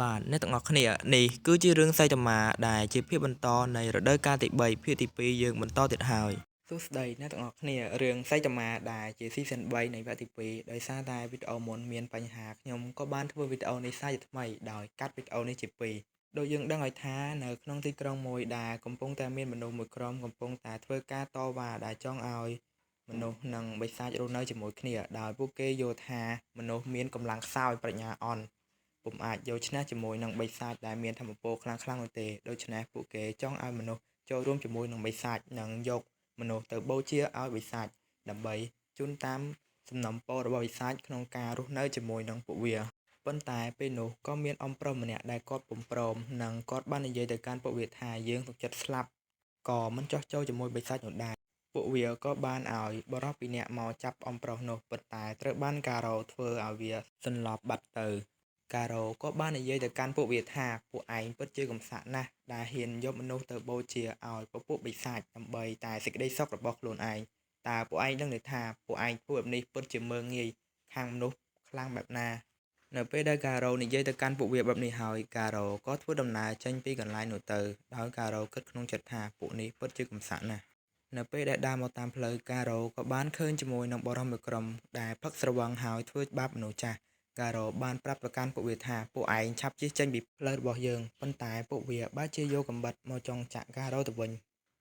បាទអ្នកទាំងអស់គ្នានេះគឺជារឿងសៃតាម៉ាដែលជាភាគបន្តនៃរដូវកាលទី3ភាគទី2យើងបន្តទៀតហើយសួស្តីអ្នកទាំងអស់គ្នារឿងសៃតាម៉ាដែលជា Season 3នៃវគ្គទី2ដោយសារតែវីដេអូមុនមានបញ្ហាខ្ញុំក៏បានធ្វើវីដេអូនេះសារជាថ្មីដោយកាត់វីដេអូនេះជា2ដូចយើងដឹងហើយថានៅក្នុងទីក្រុងមួយដែលកំពុងតែមានមនុស្សមួយក្រុមកំពុងតែធ្វើការតវ៉ាដែលចង់ឲ្យមនុស្សនិងបិសាចរស់នៅជាមួយគ្នាដោយពួកគេយល់ថាមនុស្សមានកម្លាំងខ្សោយប្រាជ្ញាអន់ពុំអាចយកឈ្នះជាមួយនឹងបិសាចដែលមានថាមពលខ្លាំងៗនោះទេដូច្នេះពួកគេចង់ឲ្យមនុស្សចូលរួមជាមួយនឹងបិសាចនិងយកមនុស្សទៅបូជាឲ្យបិសាចដើម្បីជូនតាមសំណូមពររបស់បិសាចក្នុងការរស់នៅជាមួយនឹងពួកវាប៉ុន្តែពេលនោះក៏មានអ៊ំប្រុសម្នាក់ដែលគាត់ពុំព្រមនិងគាត់បាននិយាយទៅកាន់ពួកវាថាយើងទុកចិត្តស្លាប់ក៏មិនចោះចូលជាមួយបិសាចនោះដែរពួកវាក៏បានឲ្យបរិសុទ្ធពីរនាក់មកចាប់អ៊ំប្រុសនោះប៉ុន្តែត្រូវបានការ៉ូធ្វើឲ្យវាសន្លប់បាត់ទៅការ៉ូក៏បាននិយាយទៅកាន់ពួកវាថាពួកឯងពិតជាកំសត់ណាស់ដែលហ៊ានយកមនុស្សទៅបូជាឲ្យពពួកបិសាចដើម្បីតែសេចក្តីសុខរបស់ខ្លួនឯងតើពួកឯងដឹងទេថាពួកឯងធ្វើបែបនេះពិតជាមើងងាយខាងមនុស្សខ្លាំងបែបណានៅពេលដែលការ៉ូនិយាយទៅកាន់ពួកវាបែបនេះហើយការ៉ូក៏ធ្វើដំណើរចេញពីកន្លែងនោះទៅដោយការ៉ូគិតក្នុងចិត្តថាពួកនេះពិតជាកំសត់ណាស់នៅពេលដែលដើរមកតាមផ្លូវការ៉ូក៏បានឃើញជាមួយនឹងបរិសុទ្ធមួយក្រុមដែលផឹកស្រវឹងហើយធ្វើបាបមនុស្សចាស់ការ៉ូបានប្រាប់ទៅកាន់ពួកវាថាពួកឯងឆាប់ជិះចេញពីផ្លូវរបស់យើងប៉ុន្តែពួកវាបែរជាយកកាំបិតមកចង់ចាក់ការ៉ូទៅវិញ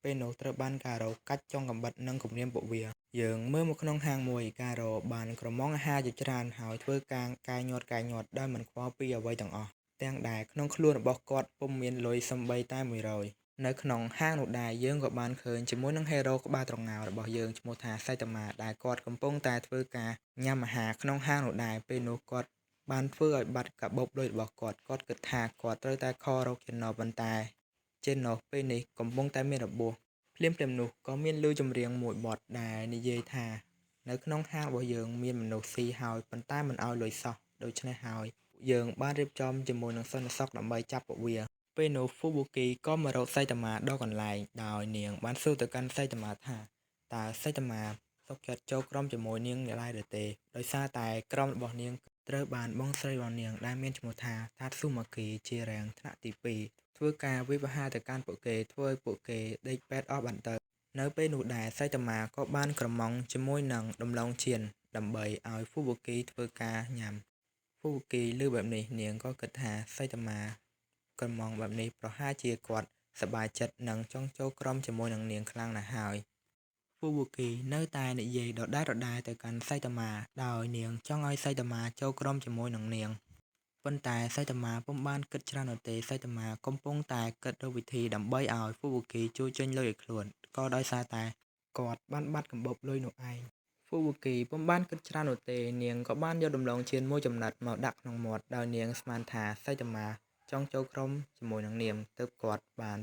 ពេលនោះត្រូវបានការ៉ូកាច់ចុងកាំបិតនិងគំរាមពួកវាយើងមើលមកក្នុងហាងមួយការ៉ូបានក្រមុំអាហារជាច្រើនហើយធ្វើការកាយញាត់ដោយមិនខ្វល់ពីអ្វីទាំងអស់ទាំងដែលក្នុងខ្លួនរបស់គាត់ពុំមានលុយសូម្បីតែ100នៅក្នុងហាងនោះដែរយើងក៏បានឃើញជាមួយនឹងហេរ៉ូក្បាលត្រងោលរបស់យើងឈ្មោះថាសៃតាម៉ាដែលគាត់កំពុងតែធ្វើការញ៉ាំអាហារក្នុងហាងនោះដែរពេលនោះគាត់បានធ្វើឲ្យបាត់កាបូបលុយរបស់គាត់គិតថាគាត់ត្រូវតែខករកចិនណោប៉ុន្តែចិនណោពេលនេះកំពុងតែមានរបួសភ្លាមនោះក៏មានឮចម្រៀងមួយបទដែលនិយាយថានៅក្នុងហាងរបស់យើងមានមនុស្សស៊ីហើយប៉ុន្តែមិនឲ្យលុយសោះដូច្នេះហើយយើងបានរៀបចំជាមួយនឹងសន្តិសុខដើម្បីចាប់ពួកវាពេលនោះហ្វូប៊ូគីក៏មករកសៃតាម៉ាដល់កន្លែងដោយនាងបានសួរទៅកាន់សៃតាម៉ាថាតើសៃតាម៉ាសុខចិត្តចូលក្រុមជាមួយនាងដែរឬទេដោយសារតែក្រុមរបស់នាងត្រូវបានបងស្រីរបស់នាងដែលមានឈ្មោះថាតាស៊ូម៉ាគីជារាំងថ្នាក់ទី2ធ្វើការវិវហាទៅកាន់ពួកគេធ្វើឲ្យពួកគេដេកពេទ្យអស់បាត់ទៅនៅពេលនោះដែរសៃតាម៉ាក៏បានក្រមុំជាមួយនឹងដំឡូងជៀនដើម្បីឲ្យហ្វូប៊ូគីធ្វើការញ៉ាំហ្វូប៊ូគីឮបែបនេះនាងក៏គិតថាសៃតាម៉ាក្រមុំបែបនេះប្រហែលជាគាត់សប្បាយចិត្តនិងចង់ចូលក្រុមជាមួយនឹងនាងខ្លាំងណាស់ហើយហ្វូប៊ូគីនៅតែនិយាយដដែលទៅកាន់សៃតាម៉ាដោយនាងចង់ឲ្យសៃតាម៉ាចូលក្រុមជាមួយនឹងនាងប៉ុន្តែសៃតាម៉ាពុំបានគិតច្រើននោះទេសៃតាម៉ាកំពុងតែគិតរកវិធីដើម្បីឲ្យហ្វូប៊ូគីជួយចេញលុយឲ្យខ្លួនក៏ដោយសារតែគាត់បានបាត់កាំបូបលុយនោះឯងហ្វូប៊ូគីពុំបានគិតច្រើននោះទេនាងក៏បានយកដំឡូងជៀនមួយចំណិតមកដាក់ក្នុងមាត់ដោយនាងស្មានថាសៃតាម៉ាចង់ចូលក្រុមជាមួយនឹងនាងទើបគាត់បាន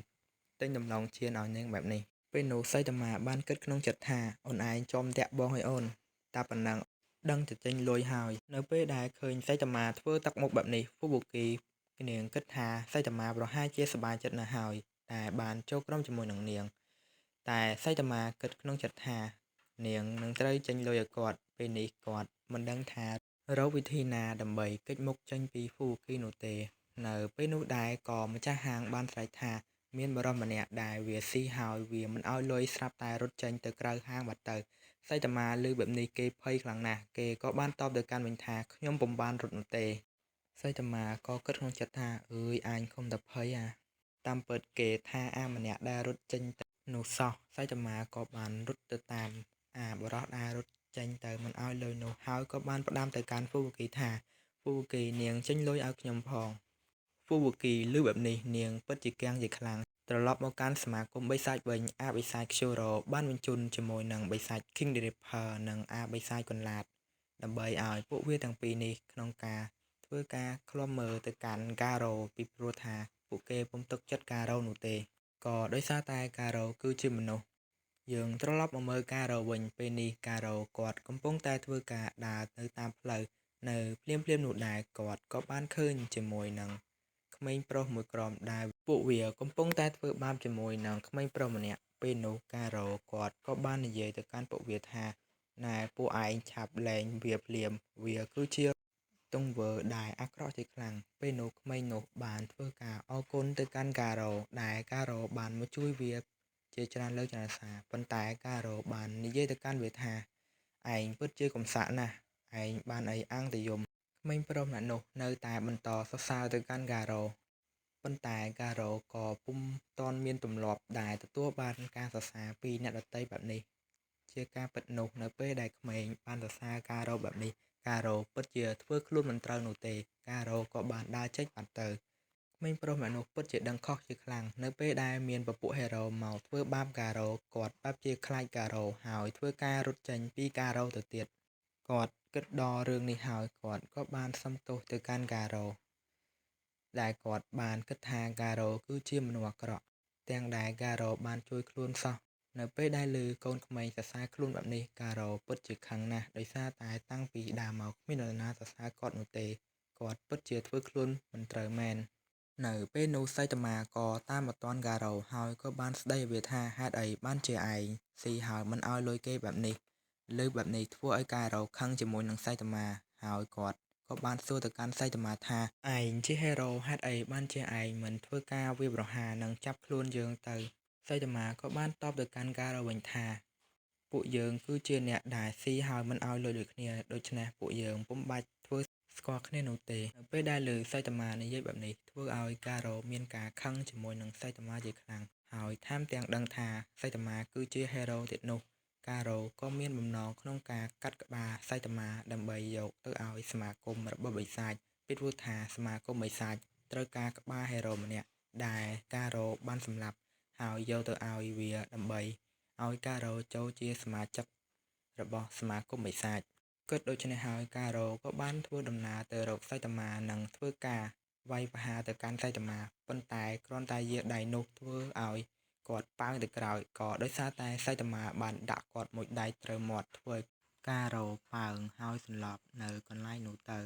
ទិញដំឡូងជៀនឲ្យនាងបែបនេះពេលនោះសៃតាម៉ាបានគិតក្នុងចិត្តថាអូនឯងចំតាក់បងឲ្យអូនតែប៉ុណ្ណឹងដឹងទៅទិញលុយហើយនៅពេលដែលឃើញសៃតាម៉ាធ្វើទឹកមុខបែបនេះហ្វូប៊ូគីនាងគិតថាសៃតាម៉ាប្រហែលជាសប្បាយចិត្តណាស់ហើយតែបានចូលក្រុមជាមួយនឹងនាងតែសៃតាម៉ាគិតក្នុងចិត្តថានាងនឹងត្រូវចេញលុយឲ្យគាត់ពេលនេះគាត់មិនដឹងថារកវិធីណាដើម្បីគេចមុខចេញពីហ្វូគីនោះទេនៅពេលនោះដែរក៏ម្ចាស់ហាងបានស្រែកថាមានបរិសម្នាក់ដែលវាស៊ីហើយវាមិនឲ្យលុយស្រាប់តែរត់ចេញទៅក្រៅហាងបាត់ទៅសៃតាម៉ាឮបែបនេះគេភ័យខ្លាំងណាស់គេក៏បានតបទៅកាន់វិញថាខ្ញុំពុំបានរត់នោះទេសៃតាម៉ាក៏គិតក្នុងចិត្តថាអើយអញខំតែភ័យតាមពិតគេថាម្នាក់ដែលរត់ចេញទៅនោះសោះសៃតាម៉ាក៏បានរត់ទៅតាមបរិសដែលរត់ចេញទៅមិនឲ្យលុយនោះហើយក៏បានផ្ដាំទៅកាន់ហ្វូគីថាហ្វូគីនាងចេញលុយឲ្យខ្ញុំផងហ្វូគីឮបែបនេះនាងពិតជាគាំងជាខ្លាំងត្រឡប់មកកាន់សមាគមបិសាចវិញបិសាចខ្ជូរ៉ូបានបញ្ជូនជាមួយនឹងបិសាច King the Ripper និងបិសាចកន្លាតដើម្បីឲ្យពួកវាទាំងពីរនេះក្នុងការធ្វើការឃ្លាំមើលទៅកាន់ការ៉ូពីព្រោះថាពួកគេពុំទុកចិត្តការ៉ូនោះទេក៏ដោយសារតែការ៉ូគឺជាមនុស្សយើងត្រឡប់មកមើលការ៉ូវិញពេលនេះការ៉ូគាត់កំពុងតែធ្វើការដើរទៅតាមផ្លូវនៅភ្លាមនោះដែរគាត់ក៏បានឃើញជាមួយនឹងក្មេងប្រុសមួយក្រុមដែលពួកវាកំពុងតែធ្វើបាបជាមួយនឹងក្មេងប្រុសម្នាក់ពេលនោះការ៉ូគាត់ក៏បាននិយាយទៅកាន់ពួកវាថាណែពួកឯងឆាប់លែងវាភ្លាមវាគឺជា ទង្វើដែលអាក្រក់ជាខ្លាំងពេលនោះក្មេងនោះបានធ្វើការអរគុណទៅកាន់ការ៉ូដែលការ៉ូបានមកជួយវាជាច្រើនលើកច្រើនសារប៉ុន្តែការ៉ូបាននិយាយទៅកាន់វាថាឯងពិតជាកំសត់ណាស់ឯងបានអីអាំងតែយំក្មេងប្រុសម្នាក់នោះនៅតែបន្តសរសើរទៅកាន់ការ៉ូប៉ុន្តែការ៉ូក៏ពុំទាន់មានទម្លាប់ដែលទទួលបានការសរសើរពីអ្នកដទៃបែបនេះជាការពិតនោះនៅពេលដែលក្មេងបានសរសើរការ៉ូបែបនេះការ៉ូពិតជាធ្វើខ្លួនមិនត្រូវនោះទេការ៉ូក៏បានដើរចេញបាត់ទៅក្មេងប្រុសម្នាក់នោះពិតជាដឹងខុសជាខ្លាំងនៅពេលដែលមានពពួកហេរ៉ូមកធ្វើបាបការ៉ូគាត់បែបជាខ្លាចការ៉ូហើយធ្វើការរត់ចេញពីការ៉ូទៅទៀតគាត់គិតដល់រឿងនេះហើយគាត់ក៏បានសុំទោសទៅកាន់ការ៉ូដែលគាត់បានគិតថាការ៉ូគឺជាមនុស្សអាក្រក់ទាំងដែលការ៉ូបានជួយខ្លួនសោះនៅពេលដែលឮកូនក្មេងសរសើរខ្លួនបែបនេះការ៉ូពិតជាខឹងណាស់ដោយសារតែតាំងពីដើមមកគ្មាននរណាសរសើរគាត់នោះទេគាត់ពិតជាធ្វើខ្លួនមិនត្រូវមែននៅពេលនោះសីតាមាក៏តាមមកទាន់ការ៉ូហើយក៏បានស្ដីវាថាហេតុអីបានជាឯងស៊ីហើយមិនឲ្យលុយគេបែបនេះលើបែបនេះធ្វើឲ្យការ៉ូខឹងជាមួយនឹងសីតាមាហើយគាត់ក៏បានសួរទៅកាន់សីតាមាថាឯងជាហេរ៉ូហេតុអីបានជាឯងមិនធ្វើការវាយប្រហារនិងចាប់ខ្លួនយើងទៅសីតាមាក៏បានតបទៅកាន់ការ៉ូវិញថាពួកយើងគឺជាអ្នកដែលស៊ីហើយមិនឲ្យលុយដូចគ្នាដូច្នេះពួកយើងពុំបាច់ធ្វើស្គាល់គ្នានោះទេនៅពេលដែលឮសីតាមានិយាយបែបនេះធ្វើឲ្យការ៉ូមានការខឹងជាមួយនឹងសីតាមាជាខ្លាំងហើយថែមទាំងដឹងថាសីតាមាគឺជាហេរ៉ូទៀតនោះការ៉ូក៏មានបំណងក្នុងការកាត់ក្បាលសីតាមាដើម្បីយកទៅឲ្យសមាគមរបស់បិសាចពីព្រោះថាសមាគមបិសាចត្រូវការក្បាលហេរ៉ូម្នាក់ដែលការ៉ូបានសម្លាប់ហើយយកទៅឲ្យវាដើម្បីឲ្យការ៉ូចូលជាសមាជិករបស់សមាគមបិសាចគិតដូច្នេះហើយការ៉ូក៏បានធ្វើដំណើរទៅរកសីតាមានិងធ្វើការវាយប្រហារទៅកាន់សីតាមាប៉ុន្តែគ្រាន់តែយារដៃនោះធ្វើឲ្យគាត់ប៉ើងទៅក្រោយក៏ដោយសារតែសីតាមាបានដាក់គាត់មួយដៃត្រូវមាត់ធ្វើឲ្យការ៉ូប៉ើងហើយសន្លប់នៅកន្លែងនោះទៅ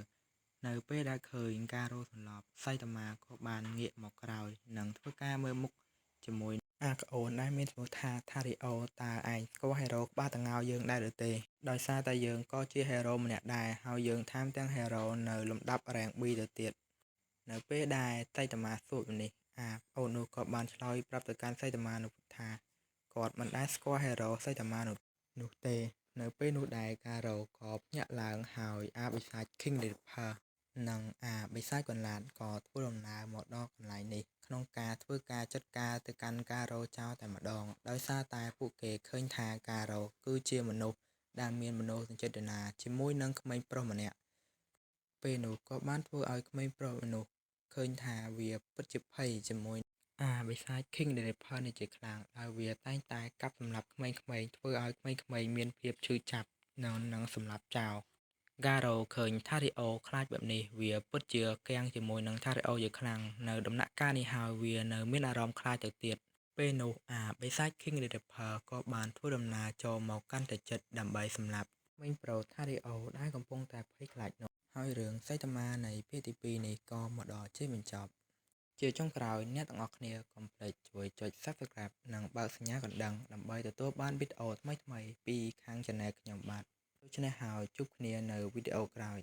នៅពេលដែលឃើញការ៉ូសន្លប់សីតាមាក៏បានងាកមកក្រោយនិងធ្វើការមើលមុខជាមួយអាក្អូនដែលមានឈ្មោះថាថារីអូតើឯងស្គាល់ហេរ៉ូក្បាលតងោយើងដែរឬទេដោយសារតែយើងក៏ជាហេរ៉ូម្នាក់ដែរហើយយើងថែមទាំងហេរ៉ូនៅលំដាប់រ៉េង B ទៅទៀតនៅពេលដែលសីតាមាសួរបែបនេះអាក្អូននោះក៏បានឆ្លើយប្រាប់ទៅកាន់សីតាមានោះថាគាត់មិនដែលស្គាល់ហេរ៉ូសីតាមានោះទេនៅពេលនោះដែរការ៉ូក៏ភ្ញាក់ឡើងហើយអាបិសាច King Reaper និងអាបិសាចកន្លាតក៏ធ្វើដំណើរមកដល់កន្លែងនេះក្នុងការធ្វើការចាត់ការទៅកាន់ការ៉ូចោលតែម្ដងដោយសារតែពួកគេឃើញថាការ៉ូគឺជាមនុស្សដែលមានមនោសញ្ចេតនាជាមួយនឹងក្មេងប្រុសម្នាក់ពេលនោះក៏បានធ្វើឲ្យក្មេងប្រុសនោះឃើញថាវាពិតជាភ័យជាមួយអាបិសាច King Reaper នេះជាខ្លាំងហើយវាតែងតែកាប់សម្លាប់ក្មេងៗធ្វើឲ្យក្មេងៗមានភាពឈឺចាប់និងសម្លាប់ចោលការ៉ូឃើញថារីអូខ្លាចបែបនេះវាពិតជាគាំងជាមួយនឹងថារីអូជាខ្លាំងនៅដំណាក់កាលនេះហើយវានៅមានអារម្មណ៍ខ្លាចទៅទៀតពេលនោះអាបិសាច King Reaper ក៏បានធ្វើដំណើរចូលមកកាន់តែជិតដើម្បីសម្លាប់ក្មេងប្រុសថារីអូដែលកំពុងតែភ័យខ្លាចនោះហើយរឿងសីតាមានៃភាគទី2នេះក៏មកដល់ជ័យបញ្ចប់ជាចុងក្រោយអ្នកទាំងអស់គ្នាកុំភ្លេចជួយចុច Subscribe និងបើកសញ្ញាកណ្ដឹងដើម្បីទទួលបានវីដេអូថ្មីៗពីខាង Channel ខ្ញុំបាទដូច្នេះហើយជួបគ្នានៅវីដេអូក្រោយ